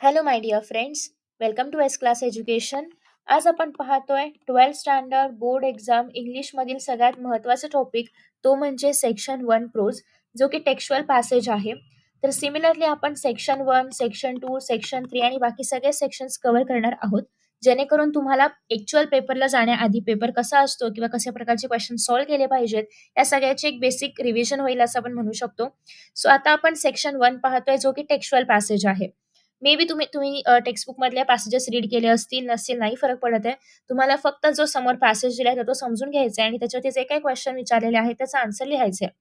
Hello my dear friends, welcome to S class education. आज आपण पाहतोय 12th स्टँडर्ड बोर्ड एक्झाम इंग्लिशमधील सगळ्यात महत्त्वाचा टॉपिक, तो म्हणजे सेक्शन 1 प्रोज, जो की टेक्स्चुअल पॅसेज आहे. तर सिमिलरली आपण सेक्शन 1, सेक्शन 2, सेक्शन 3 आणि बाकी सगळे सेक्शन्स कव्हर करणार आहोत, जेणेकरून तुम्हाला ॲक्च्युअल पेपरला जाण्याआधी पेपर कसा असतो किंवा कशा प्रकारचे क्वेश्चन सॉल्व्ह केले पाहिजेत, या सगळ्याची एक बेसिक रिव्हिजन होईल असं आपण म्हणू शकतो. सो आता आपण सेक्शन 1 पाहतोय, जो की टेक्स्चुअल पॅसेज आहे. मे बी तुम्ही तुम्ही टेक्स्टबुक मधल्या पॅसेजेस रीड केले असतील, नसतील, नाही फरक पडत आहे. तुम्हाला फक्त जो समोर पॅसेज दिलाय तो समजून घ्यायचा आहे आणि त्याच्यावरती जे काही क्वेश्चन विचारलेले आहेत त्याचा आन्सर लिहायचा आहे.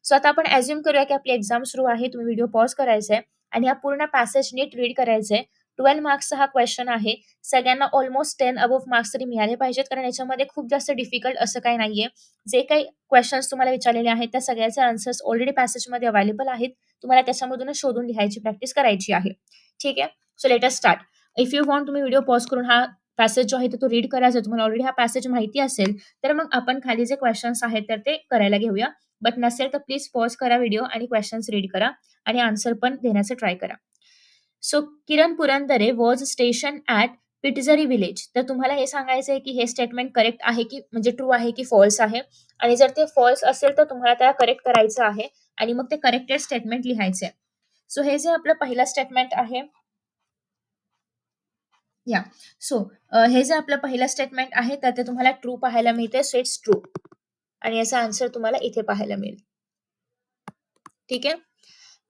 सो आता आपण अझ्युम करूया की आपली एक्झाम सुरू आहे. तुम्ही व्हिडिओ पॉज करायचा आहे आणि हा पूर्ण पॅसेज नीट रीड करायचा आहे. 12 मार्क्सचा हा क्वेश्चन आहे. सगळ्यांना ऑलमोस्ट 10 अबोव्ह मार्क्स तरी मिळाले पाहिजेत, कारण याच्यामध्ये खूप जास्त डिफिकल्ट असं काही नाहीये. जे काही क्वेश्चन्स तुम्हाला विचारलेले आहेत त्या सगळ्याचे आन्सर्स ऑलरेडी पॅसेजमध्ये अवेलेबल आहेत. तुम्हाला त्याच्यामधूनच शोधून लिहायची प्रॅक्टिस करायची आहे. ठीक आहे. So let us start. If you want, तुम्ही व्हिडिओ पॉज करून हा पॅसेज जो आहे तो रीड करायचा आहे. तुम्हाला ऑलरेडी हा पॅसेज माहिती असेल तर मग आपण खाली जे क्वेश्चन्स आहेत तर ते करायला घेऊया. बट नसेल तर प्लीज पॉज करा व्हिडिओ आणि क्वेश्चन्स रीड करा आणि आन्सर पण देण्याचा ट्राय करा. So Kiran Purandare was station at Pitezari village. तर तुम्हाला हे सांगायचं आहे की हे स्टेटमेंट करेक्ट आहे की म्हणजे ट्रू आहे की फॉल्स आहे. आणि जर ते फॉल्स असेल तर तुम्हाला त्याला करेक्ट करायचं आहे आणि मग ते करेक्टेड स्टेटमेंट लिहायचे आहे. सो हे जे आपलं पहिलं स्टेटमेंट आहे, या सो हे जे आपलं पहिलं स्टेटमेंट आहे तर ते तुम्हाला ट्रू पाहायला मिळते. सो इट्स ट्रू आणि याचा आन्सर तुम्हाला इथे पाहायला मिळेल. ठीक आहे.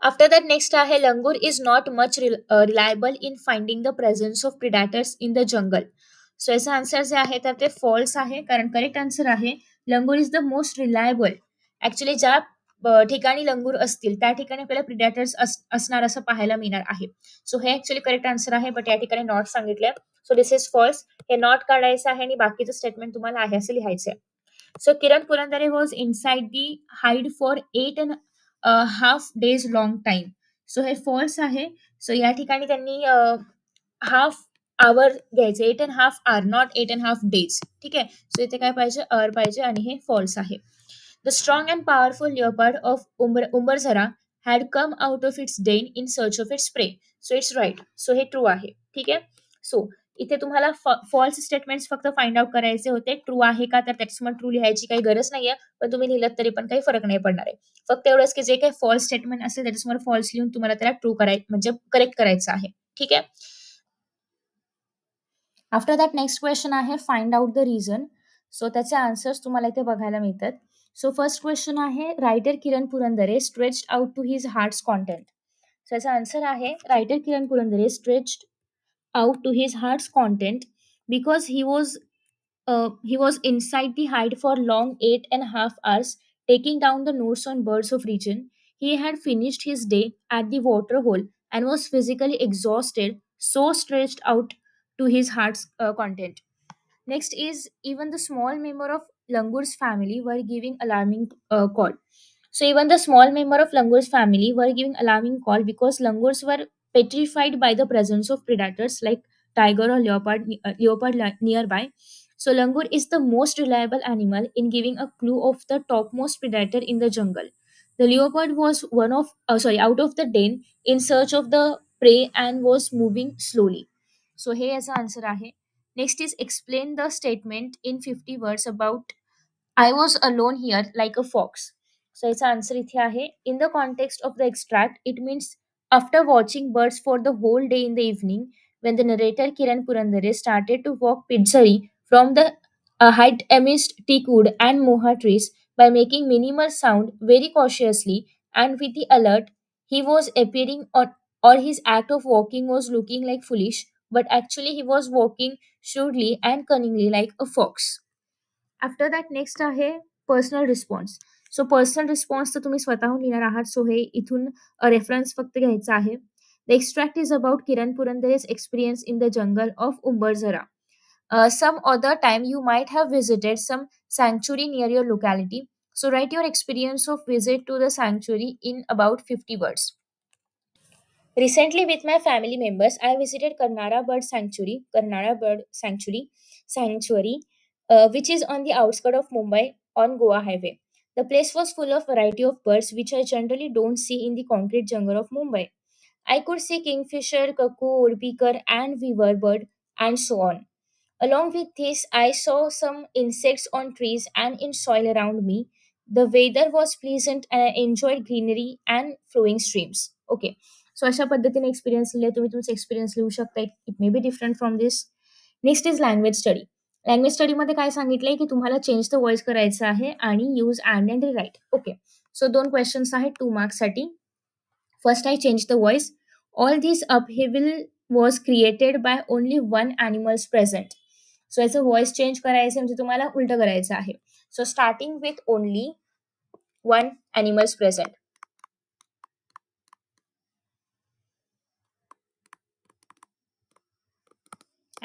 आफ्टर दॅट नेक्स्ट आहे, langur is not much reliable in finding the presence of predators in the jungle. So याचा आन्सर जे आहे तर ते फॉल्स आहे, कारण करेक्ट आन्सर आहे langur is the most reliable. Actually ज्या ठिकाणी लंगूर असतील त्या ठिकाणी आपल्याला प्रिडॅटर्स असणार असं पाहायला मिळणार आहे. सो हे ऍक्च्युली करेक्ट आन्सर आहे, बट या ठिकाणी नॉट सांगितलंय. So this is false. हे नॉट काढायचं आहे आणि बाकीचं स्टेटमेंट तुम्हाला आहे असं लिहायचं आहे. So Kiran Purandare was inside the hide for 8.5 days long time. So हे फॉल्स आहे. सो या ठिकाणी त्यांनी हाफ आवर घ्यायचे, 8.5 hours, नॉट 8.5 days. ठीक आहे. सो इथे काय पाहिजे, अवर पाहिजे आणि हे फॉल्स आहे. The strong and powerful leopard of Umbarzara had come out of its den in search of its prey. So it's right. So हे ट्रू आहे. ठीक आहे. सो इथे तुम्हाला फॉल्स स्टेटमेंट्स फक्त फाइंड आउट करायचे होते. ट्रू आहे का, तर त्याच्यामध्ये ट्रू लिहायची काही गरज नाहीये, पण तुम्ही लिहिलं तरी पण काही फरक नाही पडणार आहे. फक्त एवढंच की जे काही फॉल्स स्टेटमेंट असेल त्याच्यासमोर फॉल्स लिहून तुम्हाला त्याला ट्रू करायचं म्हणजे करेक्ट करायचं आहे. ठीक आहे. आफ्टर दॅट नेक्स्ट क्वेश्चन आहे, find out the reason. So त्याचे आन्सर्स तुम्हाला इथे बघायला मिळतात. सो फर्स्ट क्वेश्चन आहे, writer Kiran Purandare stretched out to his heart's content. So याचा आन्सर आहे, writer Kiran Purandare stretched out to his heart's content because he was inside the hide for long 8.5 hours taking down the notes on birds of region. He had finished his day at the water hole and was physically exhausted, so stretched out to his heart's content. Next is, even the small member of Langur's family were giving alarming call. So even the small member of Langur's family were giving alarming call because Langurs were petrified by the presence of predators like tiger or leopard nearby. So Langur is the most reliable animal in giving a clue of the topmost predator in the jungle. The leopard was out of the den in search of the prey and was moving slowly. So here is the answer आहे. Next is, explain the statement in 50 words about I was alone here like a fox. So its answer इथे आहे. In the context of the extract, it means after watching birds for the whole day in the evening, when the narrator Kiran Purandare started to walk Pidzari from the height amidst teakwood and moha trees by making minimal sound very cautiously and with the alert, he was appearing on, or his act of walking was looking like foolish, but actually he was walking shrewdly and cunningly like a fox. After that next आहे personal response. So personal response तर तुम्ही स्वतःहून लिहिणार आहात. So हे इथून reference फक्त घ्यायचा आहे. The extract is about Kiran Purandare's experience in the jungle of Umbarzara. Some other time you might have visited some sanctuary near your locality. So write your experience of visit to the sanctuary in about 50 words. Recently, with my family members, I visited Karnara Bird Sanctuary, which is on the outskirts of Mumbai on Goa Highway. The place was full of variety of birds which I generally don't see in the concrete jungle of Mumbai. I could see kingfisher, cuckoo, woodpecker, and weaver bird, and so on. Along with this, I saw some insects on trees and in soil around me. The weather was pleasant and I enjoyed greenery and flowing streams. Okay. So अशा पद्धतीने experience लिहिले तुम्ही तुमचा experience लिहू शकता. It may be different from this. Next is language study. Language स्टडीमध्ये काय सांगितलंय की तुम्हाला चेंज द वॉइस करायचं आहे आणि use and rewrite. Okay. So 2 questions आहेत 2 मार्क्ससाठी. First, I changed the voice. All this upheaval was created by only one animal's present. So याचं व्हॉइस चेंज करायचं म्हणजे तुम्हाला उलट करायचं आहे. So starting with only one animal's present.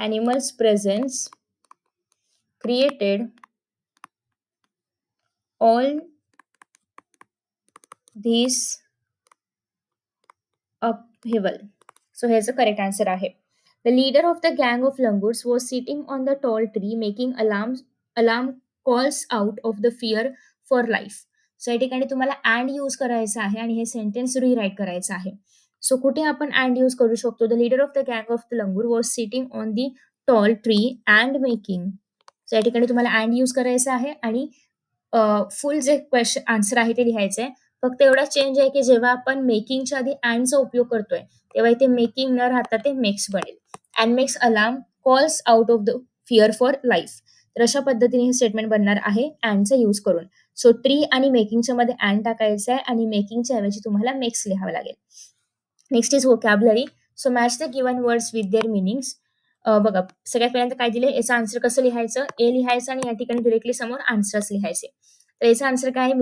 Animal's presence created all these upheaval. So here's the correct answer आहे. The leader of the gang of langurs was sitting on the tall tree making alarm calls out of the fear for life. So या ठिकाणी तुम्हाला and use करायचं आहे आणि हे sentence rewrite करायचं आहे. सो कुठे आपण अँड यूज करू शकतो? द लीडर ऑफ द गँग of the langur was sitting on the tall tree and making. So या ठिकाणी तुम्हाला अँड यूज करायचं आहे आणि फुल जे क्वेश्चन आन्सर आहे ते लिहायचं आहे. फक्त एवढा चेंज आहे की जेव्हा आपण मेकिंगच्या आधी अँडचा उपयोग करतोय तेव्हा इथे मेकिंग न राहता ते मेक्स बनेल. And makes alarm calls out of the fear for life. तर अशा पद्धतीने हे स्टेटमेंट बनणार आहे अँडचा यूज करून. सो ट्री आणि मेकिंगच्या मध्ये अँड टाकायचं आहे आणि मेकिंगच्या ऐवजी तुम्हाला मेक्स लिहावं लागेल. Next is vocabulary. So match the given words with their meanings. बघा सगळ्यात पहिल्यांदा काय दिले, याचं आन्सर कसं लिहायचं? ए लिहायचं आणि या ठिकाणी डिरेक्टली समोर आन्सर्स लिहायचे. तर याचा आन्सर काय आहे?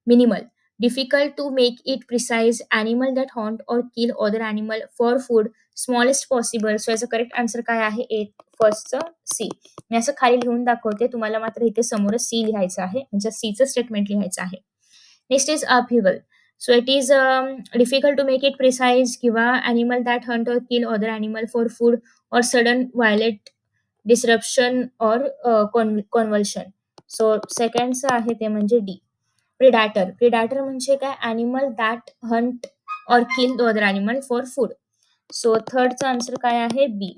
Minimal. Difficult to make it precise, animal that hunt or kill other animal for food, smallest possible. So याचं करेक्ट आन्सर काय आहे? ए फर्स्टचं सी. मी असं खाली लिहून दाखवते, तुम्हाला मात्र इथे समोरच सी लिहायचं आहे, म्हणजे सीचं स्टेटमेंट लिहायचं आहे. Next is upheaval. So it is difficult to make it precise किंवा animal that hunt or kill other animal for food or sudden violent disruption or convulsion. So second आहे ते म्हणजे डी. प्रिडॅटर म्हणजे काय? Animal that hunt or kill the other animal for food. So थर्डचा answer काय आहे? B.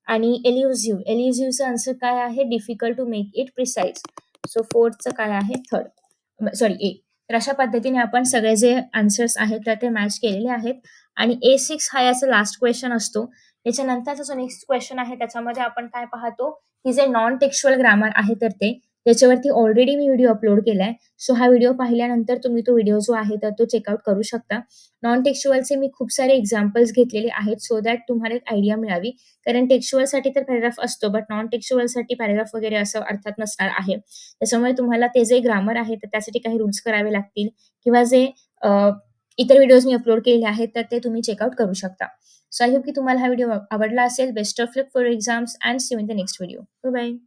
आणि एल्युझिव्हचं आन्सर काय आहे? Difficult to make it precise. So फोर्थचं काय आहे? Third, sorry A. तर अशा पद्धतीने आपण सगळे जे आन्सर्स आहेत तर ते मॅच केलेले आहेत. आणि A6 हा याचा लास्ट क्वेश्चन असतो. याच्यानंतरचा जो नेक्स्ट क्वेश्चन आहे त्याच्यामध्ये आपण काय पाहतो की जे नॉन टेक्स्च्युअल ग्रामर आहे तर ते त्याच्यावरती ऑलरेडी मी व्हिडिओ अपलोड केलाय. सो हा व्हिडिओ पाहिल्यानंतर तुम्ही तो व्हिडिओ जो आहे तर तो चेकआउट करू शकता. नॉन टेक्स्च्युअलचे मी खूप सारे एक्झाम्पल्स घेतलेले आहेत सो दॅट तुम्हाला एक आयडिया मिळावी. कारण टेक्स्च्युअलसाठी तर पॅराग्राफ असतो बट नॉन टेक्स्च्युअलसाठी पॅराग्राफ वगैरे असं अर्थात नसणार आहे. त्याच्यामुळे तुम्हाला ते जे ग्रामर आहे तर त्यासाठी काही रूल्स करावे लागतील किंवा जे इतर व्हिडिओज मी अपलोड केलेले आहेत तर ते तुम्ही चेकआउट करू शकता. सो आय होप की तुम्हाला हा व्हिडिओ आवडला असेल. Best of luck for exams and see you in the next video. Bye bye.